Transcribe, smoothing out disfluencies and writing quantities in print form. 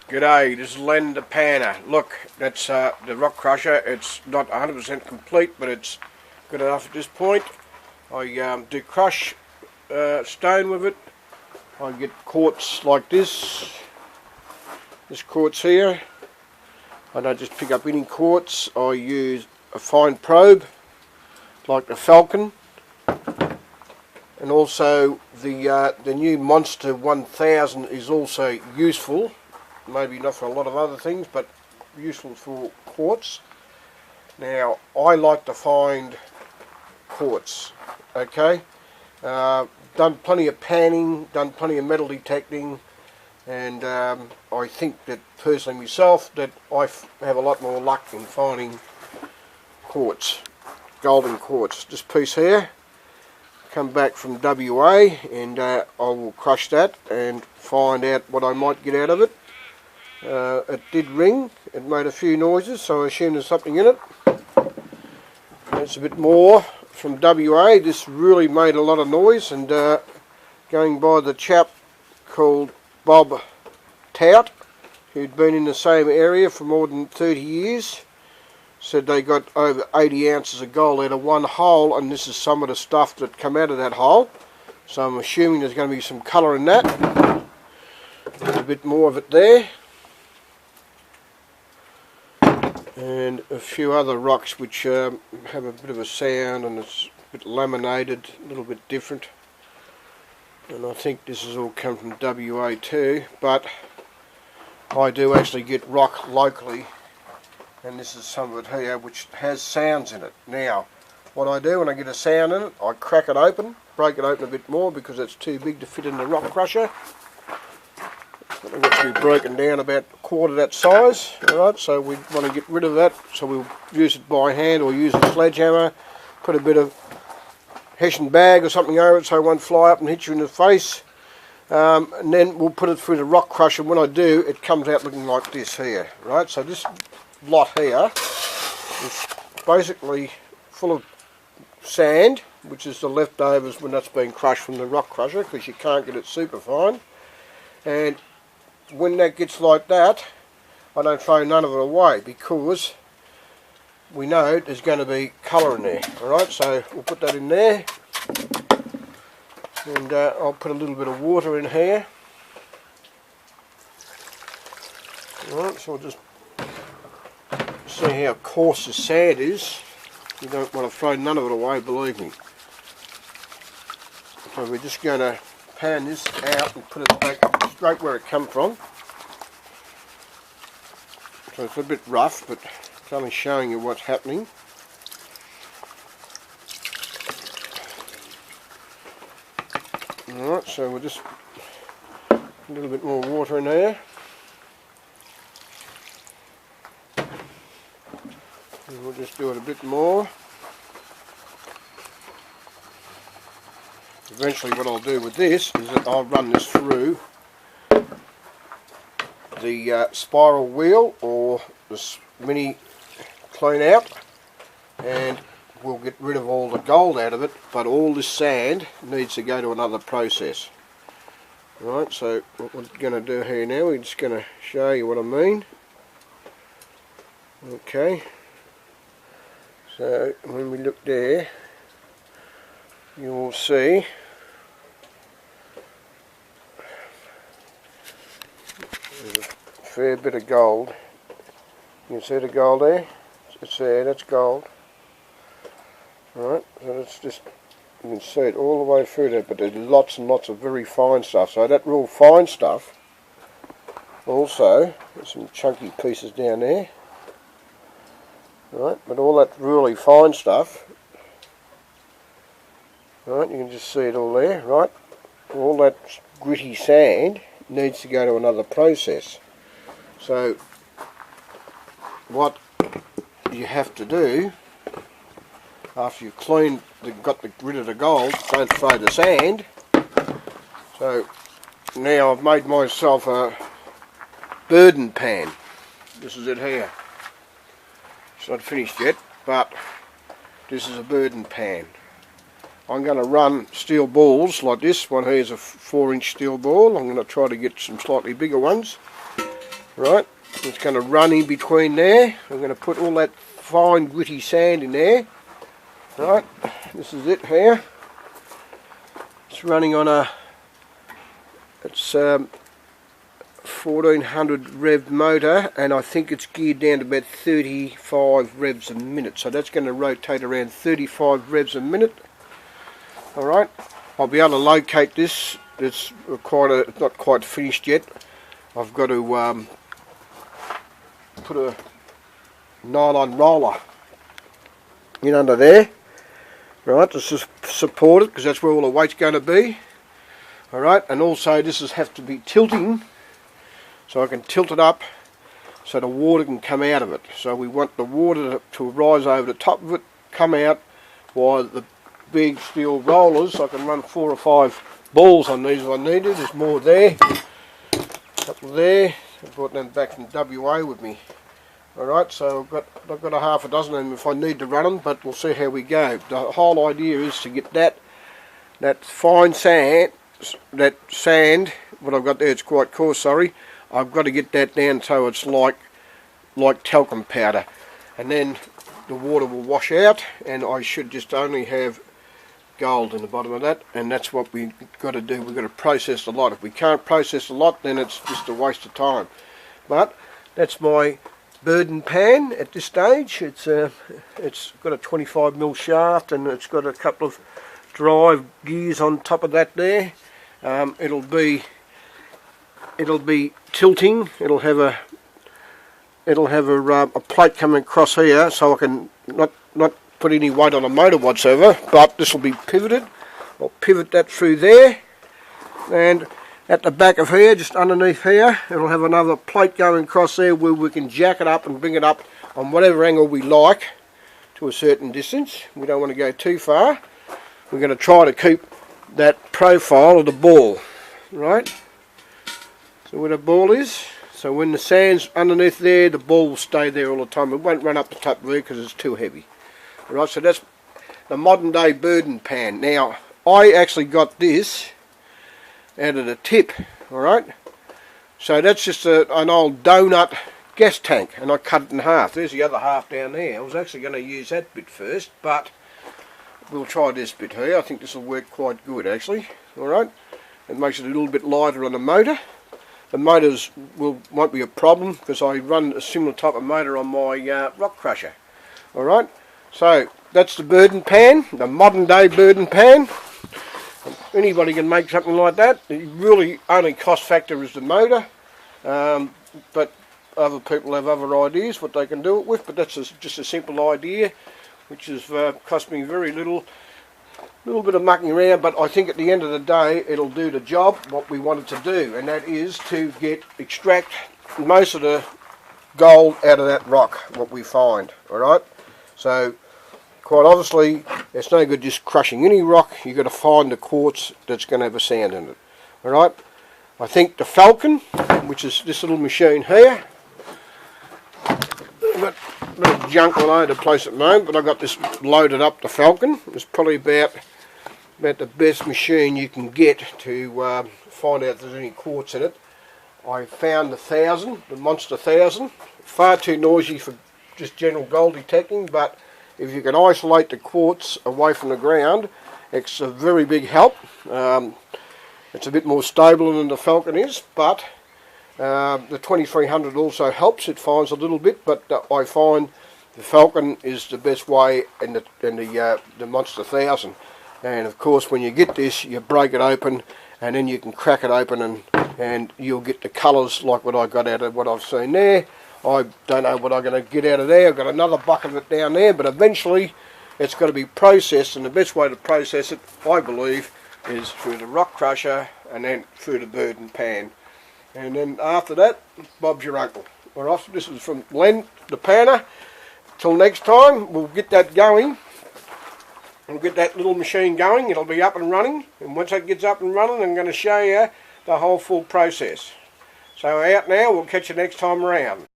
G'day, this is Berdan Pan. Look, that's the rock crusher. It's not 100% complete, but it's good enough at this point. I do crush stone with it. I get quartz like this quartz here. I don't just pick up any quartz. I use a fine probe like the Falcon, and also the new Monster 1000 is also useful. Maybe not for a lot of other things, but useful for quartz. Now, I like to find quartz, okay? Done plenty of panning, done plenty of metal detecting, and I think that personally myself that I have a lot more luck in finding quartz, golden quartz. This piece here, come back from WA, and I will crush that and find out what I might get out of it. It did ring, it made a few noises, so I assume there's something in it. That's a bit more from WA. This really made a lot of noise, and going by the chap called Bob Tout, who'd been in the same area for more than 30 years, said they got over 80 ounces of gold out of one hole, and this is some of the stuff that come out of that hole. So I'm assuming there's going to be some colour in that. There's a bit more of it there. And a few other rocks which have a bit of a sound, and it's a bit laminated, a little bit different. And I think this has all come from WA too, but I do actually get rock locally, and this is some of it here which has sounds in it. Now, what I do when I get a sound in it, I crack it open, break it open a bit more because it's too big to fit in the rock crusher. It's got to be broken down about a quarter that size. Alright, so we want to get rid of that, so we'll use it by hand or use a sledgehammer, put a bit of hessian bag or something over it so it won't fly up and hit you in the face, and then we'll put it through the rock crusher. When I do, it comes out looking like this here. Right, so this lot here is basically full of sand, which is the leftovers when that's been crushed from the rock crusher, because you can't get it super fine. And when that gets like that, I don't throw none of it away, because we know there's going to be colour in there. Alright, so we'll put that in there, and I'll put a little bit of water in here. Alright, so we'll just see how coarse the sand is. You don't want to throw none of it away, believe me. So we're just going to pan this out and put it back straight where it come from. So it's a bit rough, but it's only showing you what's happening. Alright, so we'll just a little bit more water in there. And we'll just do it a bit more. Eventually what I'll do with this is that I'll run this through the spiral wheel or this mini clean out, and we'll get rid of all the gold out of it, but all this sand needs to go to another process. Right, so what we're going to do here now, we're just going to show you what I mean. Okay, so when we look there, you will see there's a fair bit of gold. You can see the gold there? It's there, that's gold. Right, so that's just, you can see it all the way through there, but there's lots and lots of very fine stuff. So that real fine stuff, also, there's some chunky pieces down there. Right, but all that really fine stuff, right, you can just see it all there, right? All that gritty sand needs to go to another process. So what you have to do after you've cleaned, got rid of the gold, don't throw the sand. So now I've made myself a Berdan pan. This is it here. It's not finished yet, but this is a Berdan pan. I'm going to run steel balls like this. One here is a 4-inch steel ball. I'm going to try to get some slightly bigger ones. Right, it's going to run in between there. I'm going to put all that fine gritty sand in there. Right, this is it here. It's running on a, it's 1400 rev motor, and I think it's geared down to about 35 revs a minute, so that's going to rotate around 35 revs a minute. Alright, I'll be able to locate this. It's not quite finished yet. I've got to put a nylon roller in under there, right, to support it, because that's where all the weight's going to be. Alright, and also this has to be tilting, so I can tilt it up so the water can come out of it. So we want the water to rise over the top of it, come out, while the big steel rollers, I can run 4 or 5 balls on these if I need it. There's more there, a couple there. I brought them back from WA with me. Alright, so I've got a half a dozen of them if I need to run them, but we'll see how we go. The whole idea is to get that fine sand, what I've got there, it's quite coarse, sorry. I've got to get that down so it's like talcum powder, and then the water will wash out, and I should just only have gold in the bottom of that, and that's what we've got to do. We've got to process a lot. If we can't process a lot, then it's just a waste of time. But that's my Berdan Pan at this stage. It's got a 25mm shaft, and it's got a couple of drive gears on top of that there. It'll be tilting. It'll have a plate coming across here, so I can not put any weight on the motor whatsoever, but this will be pivoted. I'll pivot that through there, and at the back of here, just underneath here, it'll have another plate going across there where we can jack it up and bring it up on whatever angle we like to a certain distance. We don't want to go too far. We're going to try to keep that profile of the ball, right? So where the ball is, so when the sand's underneath there, the ball will stay there all the time. It won't run up the top there because it's too heavy. Right, so that's the modern day Berdan Pan. Now, I actually got this out of the tip, alright? So that's just an old donut gas tank, and I cut it in half. There's the other half down there. I was actually going to use that bit first, but we'll try this bit here. I think this will work quite good actually. Alright, it makes it a little bit lighter on the motor. The motors won't be a problem because I run a similar type of motor on my rock crusher. Alright, so that's the Berdan Pan, the modern day Berdan Pan. Anybody can make something like that. The really only cost factor is the motor, but other people have other ideas what they can do it with, but that's just a simple idea which has cost me very little bit of mucking around, but I think at the end of the day it'll do the job what we want it to do, and that is to extract most of the gold out of that rock, what we find. Alright, so quite obviously it's no good just crushing any rock. You've got to find the quartz that's going to have a sand in it. Alright, I think the Falcon, which is this little machine here, I've got a bit of junk all over the place at the moment, but I've got this loaded up, the Falcon. It's probably about the best machine you can get to find out if there's any quartz in it. I found the Monster 1000, far too noisy for just general gold detecting, but if you can isolate the quartz away from the ground, it's a very big help. It's a bit more stable than the Falcon is, but the 2300 also helps. It finds a little bit, but I find the Falcon is the best way, and the Monster 1000. And of course, when you get this, you break it open, and then you can crack it open, and you'll get the colours like what I got out of what I've seen there. I don't know what I'm going to get out of there. I've got another bucket of it down there, but eventually it's got to be processed, and the best way to process it, I believe, is through the rock crusher and then through the Berdan Pan. And then after that, Bob's your uncle. Alright, so this is from Len, the panner. Till next time, we'll get that going. We'll get that little machine going. It'll be up and running. And once that gets up and running, I'm going to show you the whole full process. So out now, we'll catch you next time around.